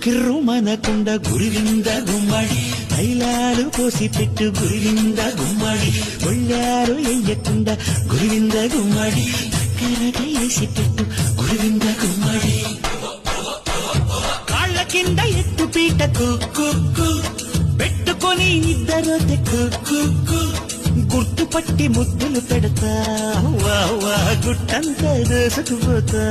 కిర్రు మనకుండ గురివింద గుమ్మడి తైలాలు పోసి పెట్టు గురివింద గుమ్మడి ఒళ్ళారు ఎయ్యకుండా గురివింద గుమ్మడి చక్కరగా వేసి పెట్టు గురివింద గుమ్మడి కాళ్ళ కింద ఎత్తు పీట కుక్కు పెట్టుకొని ఇద్దరు తెక్కు గుర్తుపట్టి ముద్దులు పెడతా వా గుట్టంతా దోసుకుపోతా